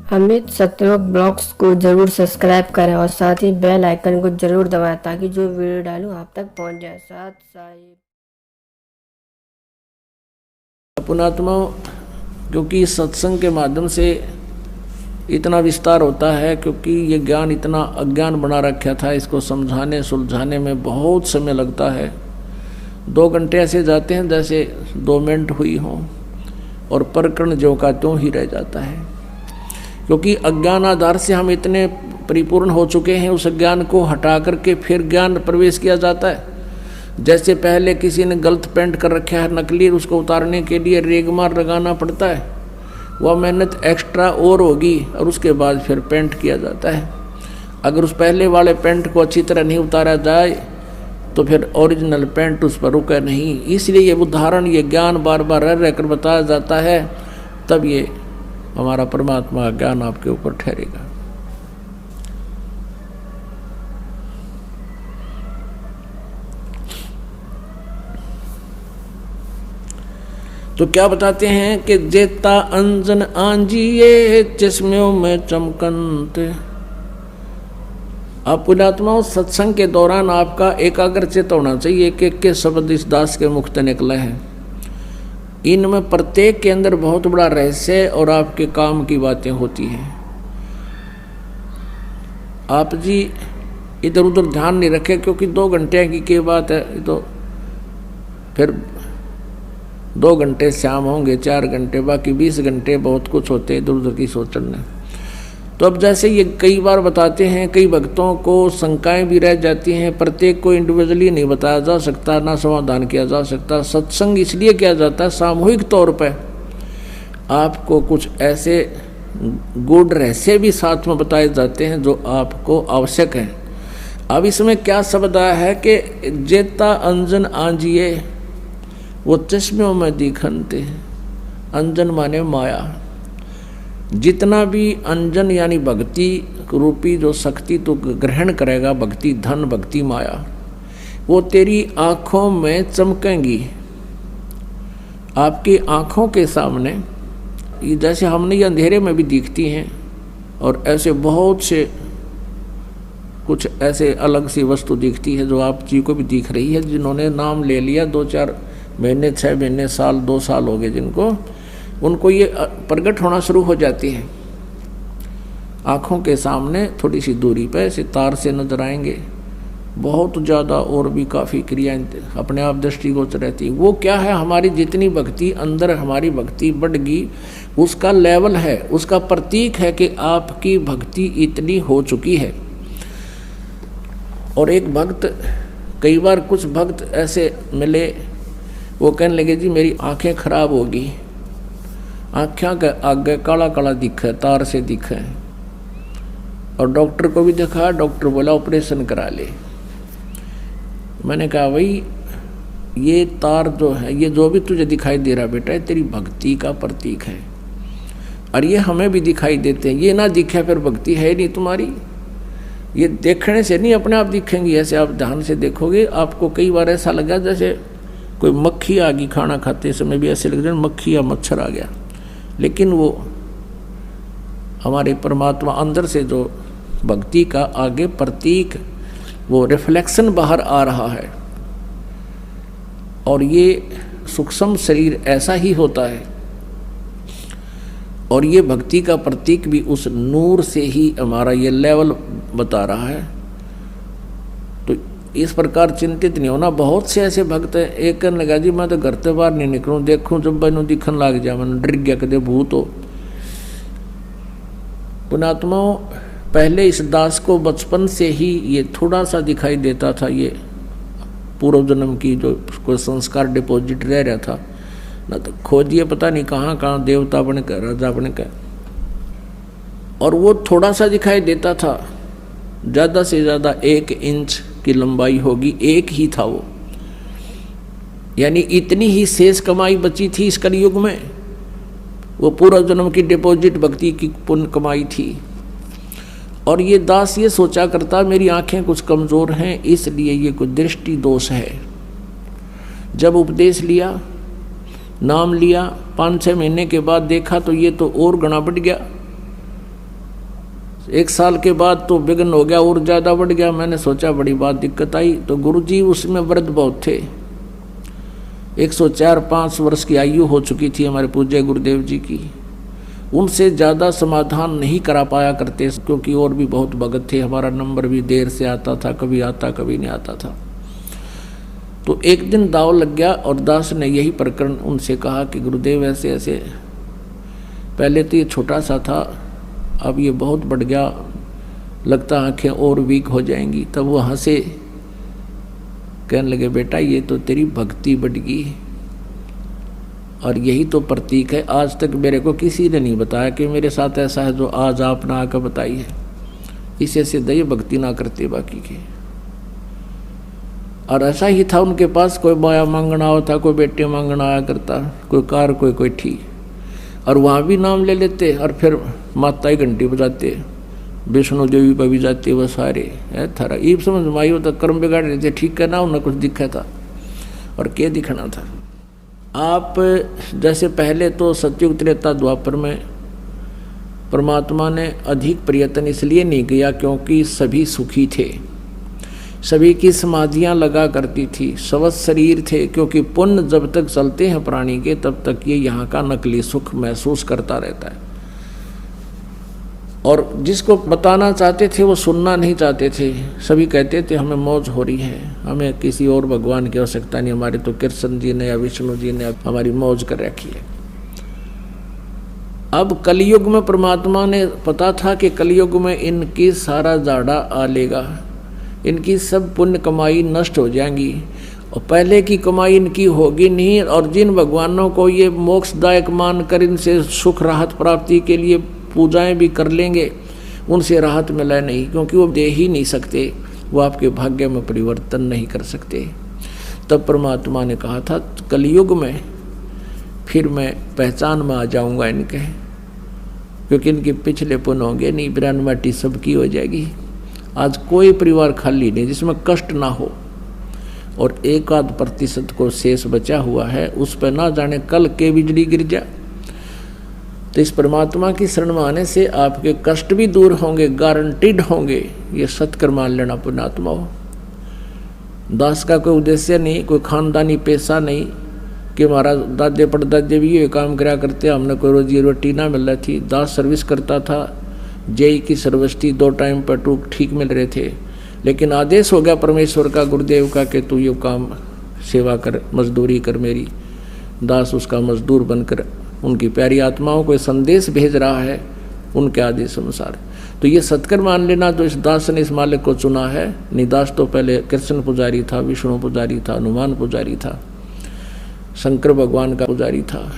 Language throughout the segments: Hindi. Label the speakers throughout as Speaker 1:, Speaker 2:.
Speaker 1: अमित सत्यवक ब्लॉग्स को जरूर सब्सक्राइब करें और साथ ही बेल आइकन को जरूर दबाएं ताकि जो वीडियो डालूं आप तक पहुंच जाए। साथ साहिब
Speaker 2: पुणात्मा, क्योंकि सत्संग के माध्यम से इतना विस्तार होता है, क्योंकि ये ज्ञान इतना अज्ञान बना रखा था, इसको समझाने सुलझाने में बहुत समय लगता है। 2 घंटे ऐसे जाते हैं जैसे 2 मिनट हुई हों और प्रकरण जो का त्यों ही रह जाता है, क्योंकि अज्ञान आधार से हम इतने परिपूर्ण हो चुके हैं। उस ज्ञान को हटा करके फिर ज्ञान प्रवेश किया जाता है। जैसे पहले किसी ने गलत पेंट कर रखा है नकली, उसको उतारने के लिए रेगमार लगाना पड़ता है, वह मेहनत एक्स्ट्रा और होगी और उसके बाद फिर पेंट किया जाता है। अगर उस पहले वाले पेंट को अच्छी तरह नहीं उतारा जाए तो फिर ओरिजिनल पेंट उस पर रुके नहीं। इसलिए ये उदाहरण, ये ज्ञान बार बार रह रहकर बताया जाता है, तब ये हमारा परमात्मा ज्ञान आपके ऊपर ठहरेगा। तो क्या बताते हैं कि जेता अंजन आंजिए चश्मों में चमकंत। आप पुण्यात्माओं, सत्संग के दौरान आपका एकाग्रचित होना चाहिए कि के शब्द इस दास के मुख से निकले हैं। इनमें प्रत्येक के अंदर बहुत बड़ा रहस्य और आपके काम की बातें होती हैं। आप जी इधर उधर ध्यान नहीं रखें, क्योंकि 2 घंटे की बात है, तो फिर 2 घंटे शाम होंगे, 4 घंटे, बाकी 20 घंटे बहुत कुछ होते हैं इधर उधर की सोचने। तो अब जैसे ये कई बार बताते हैं, कई भक्तों को शंकाएं भी रह जाती हैं। प्रत्येक को इंडिविजुअली नहीं बताया जा सकता, ना समाधान किया जा सकता। सत्संग इसलिए किया जाता है सामूहिक तौर पर, आपको कुछ ऐसे गूढ़ रहस्य भी साथ में बताए जाते हैं जो आपको आवश्यक है। अब इसमें क्या शब्द आया है कि जेता अंजन आंजिए वो चश्मों में दिखनते। अंजन माने माया। जितना भी अंजन यानी भक्ति रूपी जो शक्ति तो ग्रहण करेगा, भक्ति धन, भक्ति माया, वो तेरी आँखों में चमकेंगी। आपकी आँखों के सामने जैसे हमने ये अंधेरे में भी दिखती हैं, और ऐसे बहुत से कुछ ऐसे अलग सी वस्तु दिखती है जो आप जी को भी दिख रही है। जिन्होंने नाम ले लिया 2-4 महीने, 6 महीने, साल, 2 साल हो गए जिनको, उनको ये प्रकट होना शुरू हो जाती है। आँखों के सामने थोड़ी सी दूरी पर सितार से नजर आएंगे। बहुत ज़्यादा और भी काफ़ी क्रियाएं अपने आप दृष्टिगोचर रहती। वो क्या है, हमारी जितनी भक्ति अंदर, हमारी भक्ति बढ़गी, उसका लेवल है, उसका प्रतीक है कि आपकी भक्ति इतनी हो चुकी है। और एक भक्त, कई बार कुछ भक्त ऐसे मिले, वो कहने लगे जी मेरी आंखें खराब होगी, आँखें के आगे काला काला दिखे, तार से दिखे, और डॉक्टर को भी दिखा, डॉक्टर बोला ऑपरेशन करा ले। मैंने कहा भाई ये तार जो है, ये जो भी तुझे दिखाई दे रहा बेटा, तेरी भक्ति का प्रतीक है, और ये हमें भी दिखाई देते हैं। ये ना दिखे फिर भक्ति है नहीं तुम्हारी। ये देखने से नहीं अपने आप दिखेंगी, ऐसे आप ध्यान से देखोगे। आपको कई बार ऐसा लगा जैसे कोई मक्खी आ गई, खाना खाते समय भी ऐसे लग रहा है मक्खी या मच्छर आ गया, लेकिन वो हमारे परमात्मा अंदर से जो भक्ति का आगे प्रतीक, वो रिफ्लेक्शन बाहर आ रहा है। और ये सूक्ष्म शरीर ऐसा ही होता है, और ये भक्ति का प्रतीक भी उस नूर से ही हमारा ये लेवल बता रहा है। तो इस प्रकार चिंतित नहीं होना। बहुत से ऐसे भक्त हैं, एक कहने लगा जी मैं तो घर से बाहर नहीं निकलूँ, देखूँ जब मैंने दिखन लग जाए, मैंने डर गया कदे भूत हो। पुणात्माओं, पहले इस दास को बचपन से ही ये थोड़ा सा दिखाई देता था, ये पूर्व जन्म की जो कोई संस्कार डिपॉजिट रह रहा था ना, तो खोजिए पता नहीं कहाँ कहाँ देवता बनकर, राजा बनकर, और वो थोड़ा सा दिखाई देता था। ज़्यादा से ज़्यादा 1 इंच की लंबाई होगी, एक ही था वो, यानी इतनी ही शेष कमाई बची थी इस कलयुग में। वो पूर्व जन्म की डिपॉजिट भक्ति की पुण्य कमाई थी। और ये दास ये सोचा करता मेरी आंखें कुछ कमज़ोर हैं, इसलिए ये कुछ दृष्टि दोष है। जब उपदेश लिया, नाम लिया, 5-6 महीने के बाद देखा तो ये तो और गणा बढ़ गया। 1 साल के बाद तो विघ्न हो गया और ज़्यादा बढ़ गया। मैंने सोचा बड़ी बात दिक्कत आई। तो गुरुजी उसमें वृद्ध बहुत थे, 104-5 वर्ष की आयु हो चुकी थी हमारे पूज्य गुरुदेव जी की। उनसे ज़्यादा समाधान नहीं करा पाया करते, क्योंकि और भी बहुत भगत थे। हमारा नंबर भी देर से आता था, कभी आता कभी नहीं आता था। तो एक दिन दाव लग गया और दास ने यही प्रकरण उनसे कहा कि गुरुदेव ऐसे ऐसे, पहले तो ये छोटा सा था, अब ये बहुत बढ़ गया, लगता आंखें और वीक हो जाएंगी। तब वो हंसे, कहने लगे बेटा ये तो तेरी भक्ति बढ़ गई, और यही तो प्रतीक है। आज तक मेरे को किसी ने नहीं बताया कि मेरे साथ ऐसा है जो आज आपने आकर बताई है। इसे सिद्ध ये भक्ति ना करते बाकी के। और ऐसा ही था उनके पास, कोई माया मांगना होता, कोई बेटे मांगना आया करता, कोई कार कोई ठीक, और वहाँ भी नाम ले लेते और फिर माता ही घंटी बजाते, विष्णु देवी पर भी जाते वो सारे है थारा। ईब समझ माई हो तो कर्म बिगाड़ रहे थे, ठीक करना उन्हें कुछ दिखा था और क्या दिखना था। आप जैसे पहले तो सतयुग त्रेता द्वापर में परमात्मा ने अधिक प्रयत्न इसलिए नहीं किया क्योंकि सभी सुखी थे, सभी की समाधियां लगा करती थी, स्वस्थ शरीर थे। क्योंकि पुण्य जब तक चलते हैं प्राणी के तब तक ये यहाँ का नकली सुख महसूस करता रहता है। और जिसको बताना चाहते थे वो सुनना नहीं चाहते थे। सभी कहते थे हमें मौज हो रही है, हमें किसी और भगवान की आवश्यकता नहीं, हमारे तो कृष्ण जी ने या विष्णु जी ने हमारी मौज कर रखी है। अब कलयुग में परमात्मा ने पता था कि कलयुग में इनकी सारा जाड़ा आ लेगा, इनकी सब पुण्य कमाई नष्ट हो जाएंगी और पहले की कमाई इनकी होगी नहीं। और जिन भगवानों को ये मोक्षदायक मानकर इनसे सुख राहत प्राप्ति के लिए पूजाएं भी कर लेंगे, उनसे राहत मिला नहीं, क्योंकि वो दे ही नहीं सकते, वो आपके भाग्य में परिवर्तन नहीं कर सकते। तब परमात्मा ने कहा था कलयुग में फिर मैं पहचान में आ जाऊंगा इनके, क्योंकि इनके पिछले पुण्य होंगे नहीं, बिरान माटी सबकी हो जाएगी। आज कोई परिवार खाली नहीं जिसमें कष्ट ना हो, और 1-8% को शेष बचा हुआ है, उस पर ना जाने कल के बिजली गिर जाए। तो इस परमात्मा की शरण में आने से आपके कष्ट भी दूर होंगे, गारंटीड होंगे। ये सत्कर्म मान लेना पुण्यात्मा हो। दास का कोई उद्देश्य नहीं, कोई खानदानी पैसा नहीं कि हमारा दादे परदादे भी ये काम करा करते, हमने कोई रोजी रोटी ना मिल रही थी। दास सर्विस करता था, जेई की सर्विस थी, 2 टाइम पर टूक ठीक मिल रहे थे, लेकिन आदेश हो गया परमेश्वर का, गुरुदेव का कि तू ये काम सेवा कर, मजदूरी कर मेरी। दास उसका मजदूर बनकर उनकी प्यारी आत्माओं को संदेश भेज रहा है उनके आदेश अनुसार। तो ये सत्कर्म मान लेना जो इस दास ने इस मालिक को चुना है। निदास तो पहले कृष्ण पुजारी था, विष्णु पुजारी था, हनुमान पुजारी था, शंकर भगवान का पुजारी था,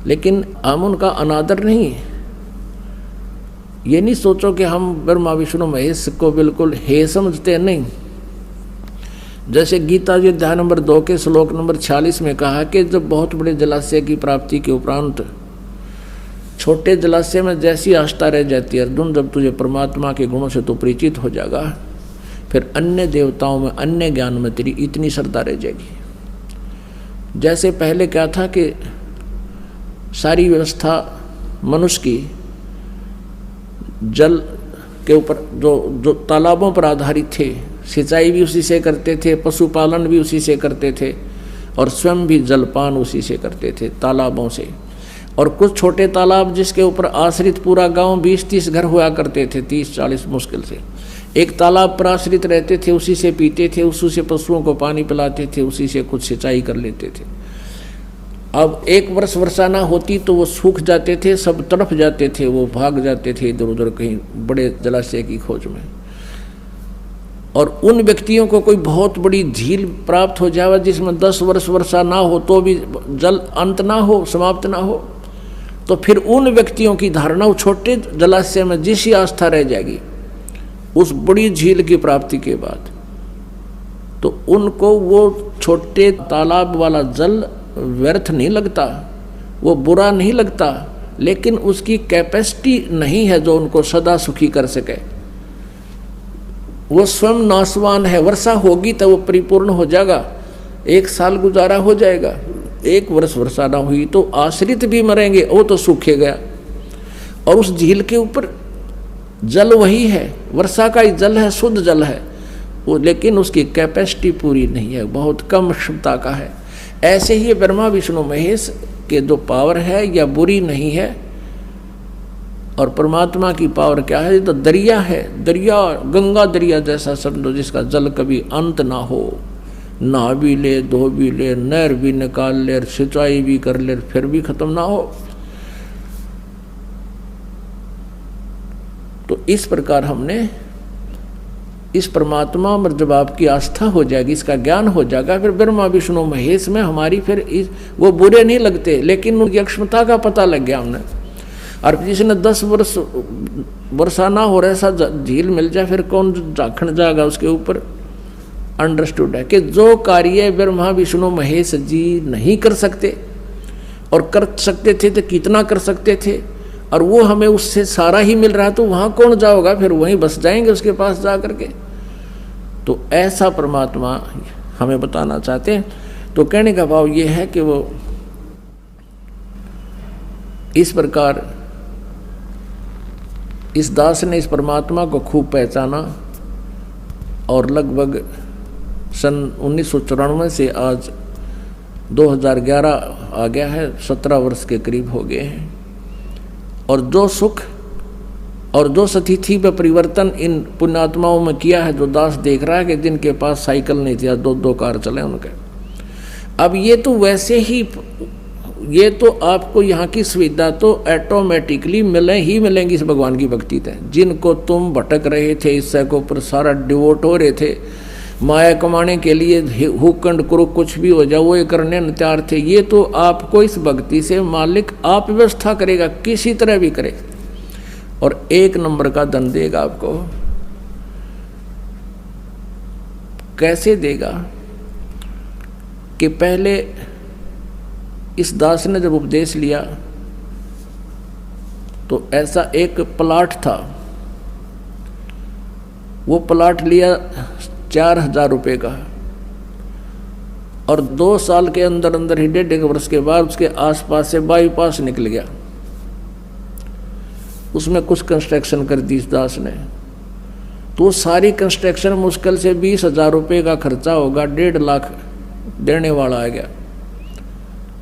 Speaker 2: लेकिन हम उनका अनादर नहीं। ये नहीं सोचो कि हम ब्रह्मा विष्णु महेश को बिल्कुल हे समझते हैं, नहीं। जैसे गीता जी अध्याय नंबर 2 के श्लोक नंबर 46 में कहा कि जब बहुत बड़े जलाशय की प्राप्ति के उपरांत छोटे जलाशय में जैसी आस्था रह जाती है अर्जुन, जब तुझे परमात्मा के गुणों से तो परिचित हो जाएगा, फिर अन्य देवताओं में, अन्य ज्ञान में तेरी इतनी श्रद्धा रह जाएगी। जैसे पहले क्या था कि सारी व्यवस्था मनुष्य की जल के ऊपर जो तालाबों पर आधारित थे, सिंचाई भी उसी से करते थे, पशुपालन भी उसी से करते थे, और स्वयं भी जलपान उसी से करते थे, तालाबों से। और कुछ छोटे तालाब जिसके ऊपर आश्रित पूरा गांव 20-30 घर हुआ करते थे, 30-40 मुश्किल से एक तालाब पर आश्रित रहते थे, उसी से पीते थे, उसी से पशुओं को पानी पिलाते थे, उसी से कुछ सिंचाई कर लेते थे। अब 1 वर्ष वर्षा ना होती तो वो सूख जाते थे, सब तड़प जाते थे, वो भाग जाते थे इधर उधर कहीं बड़े जलाशय की खोज में। और उन व्यक्तियों को कोई बहुत बड़ी झील प्राप्त हो जाए जिसमें 10 वर्ष वर्षा ना हो तो भी जल अंत ना हो, समाप्त ना हो, तो फिर उन व्यक्तियों की धारणा छोटे जलाशय में जिस आस्था रह जाएगी उस बड़ी झील की प्राप्ति के बाद, तो उनको वो छोटे तालाब वाला जल व्यर्थ नहीं लगता, वो बुरा नहीं लगता, लेकिन उसकी कैपेसिटी नहीं है जो उनको सदा सुखी कर सके। वो स्वयं नाशवान है। वर्षा होगी तो वो परिपूर्ण हो जाएगा, 1 साल गुजारा हो जाएगा। 1 वर्ष वर्षा ना हुई तो आश्रित भी मरेंगे, वो तो सूखे गया। और उस झील के ऊपर जल वही है, वर्षा का ही जल है, शुद्ध जल है वो, लेकिन उसकी कैपेसिटी पूरी नहीं है, बहुत कम क्षमता का है। ऐसे ही ब्रह्मा विष्णु महेश के जो पावर है या बुरी नहीं है, और परमात्मा की पावर क्या है, तो दरिया है, दरिया गंगा दरिया जैसा समझो, जिसका जल कभी अंत ना हो, नहा भी ले, धो भी ले, नहर भी निकाल ले, सिंचाई भी कर ले, फिर भी खत्म ना हो। तो इस प्रकार हमने इस परमात्मा में जब आपकी आस्था हो जाएगी, इसका ज्ञान हो जाएगा, फिर ब्रह्मा विष्णु महेश में हमारी फिर वो बुरे नहीं लगते, लेकिन उनकी अक्षमता का पता लग गया हमने। और जिसने 10 वर्षा ना हो रहा ऐसा झील मिल जाए, फिर कौन झांकण जाएगा उसके ऊपर। अंडरस्टूड है कि जो कार्य ब्रह्मा विष्णु महेश जी नहीं कर सकते, और कर सकते थे तो कितना कर सकते थे, और वो हमें उससे सारा ही मिल रहा है, तो वहाँ कौन जाओगा, फिर वहीं बस जाएंगे उसके पास जा करके। तो ऐसा परमात्मा हमें बताना चाहते हैं। तो कहने का भाव ये है कि वो इस प्रकार इस दास ने इस परमात्मा को खूब पहचाना, और लगभग सन 1994 से आज 2011 आ गया है, 17 वर्ष के करीब हो गए हैं। और जो सुख और जो स्थिति में परिवर्तन इन पुण्यात्माओं में किया है, जो दास देख रहा है कि जिनके पास साइकिल नहीं थी, 2 कार चले उनके, अब ये तो वैसे ही, ये तो आपको यहाँ की सुविधा तो ऑटोमेटिकली मिलेंगी इस भगवान की भक्ति से। जिनको तुम भटक रहे थे, इससे को ऊपर सारा डिवोट हो रहे थे, माया कमाने के लिए हुकंड करो, कुछ भी हो जाओ, वो ये करने न तैयार थे, ये तो आपको इस भक्ति से मालिक आप व्यवस्था करेगा, किसी तरह भी करे, और 1 नंबर का धन देगा आपको। कैसे देगा कि पहले इस दास ने जब उपदेश लिया तो ऐसा एक प्लाट था, वो प्लाट लिया 4000 रुपये का, और 2 साल के अंदर अंदर ही 1.5 वर्ष के बाद उसके आसपास से बाईपास निकल गया। उसमें कुछ कंस्ट्रक्शन कर दी इस दास ने, तो सारी कंस्ट्रक्शन मुश्किल से 20,000 रुपये का खर्चा होगा, 1.5 लाख देने वाला आ गया,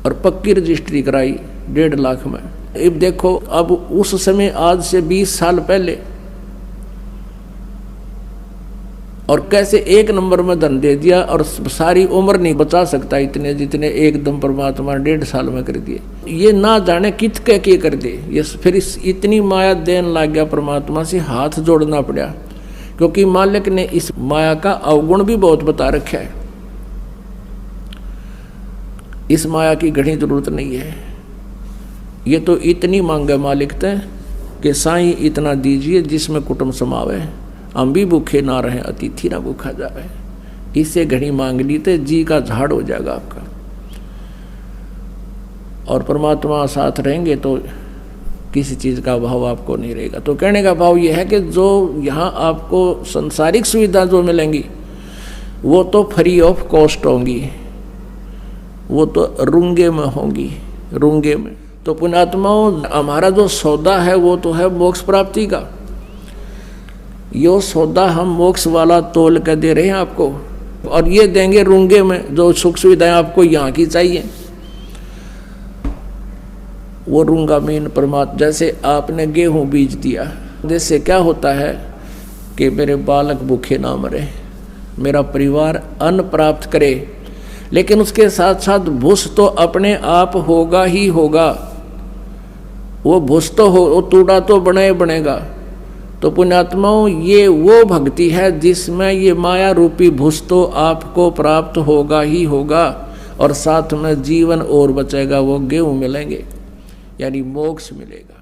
Speaker 2: और पक्की रजिस्ट्री कराई 1.5 लाख में। अब देखो, अब उस समय आज से 20 साल पहले, और कैसे 1 नंबर में धन दे दिया, और सारी उम्र नहीं बचा सकता इतने जितने एकदम परमात्मा 1.5 साल में कर दिए। ये ना जाने कित के कर दे, ये फिर इतनी माया देने लग गया परमात्मा से, हाथ जोड़ना पड़ा, क्योंकि मालिक ने इस माया का अवगुण भी बहुत बता रखा है। इस माया की घनी जरूरत नहीं है, ये तो इतनी मांगे मालिक थे कि साईं इतना दीजिए जिसमें कुटुंब समावे, हम भी भूखे ना रहे, अतिथि ना भूखा जावे। इससे घड़ी मांग ली तो जी का झाड़ हो जाएगा आपका, और परमात्मा साथ रहेंगे तो किसी चीज़ का अभाव आपको नहीं रहेगा। तो कहने का भाव यह है कि जो यहाँ आपको संसारिक सुविधा जो मिलेंगी वो तो फ्री ऑफ कॉस्ट होंगी, वो तो रुंगे में होंगी, रुंगे में। तो पुण्यात्माओं, हमारा जो सौदा है वो तो है मोक्ष प्राप्ति का। यो सौदा हम मोक्ष वाला तोल कर दे रहे हैं आपको, और ये देंगे रुंगे में, जो सुख सुविधाएं आपको यहाँ की चाहिए वो रूंगा मीन परमात्मा। जैसे आपने गेहूं बीज दिया, जैसे क्या होता है कि मेरे बालक भूखे ना मरे, मेरा परिवार अन्न प्राप्त करे, लेकिन उसके साथ साथ भूस तो अपने आप होगा ही होगा, वो भूस तो हो, वो तूड़ा तो बनेगा। तो पुण्यात्माओं, ये वो भक्ति है जिसमें ये माया रूपी भूस तो आपको प्राप्त होगा ही होगा, और साथ में जीवन और बचेगा, वो गेहूं मिलेंगे, यानी मोक्ष मिलेगा।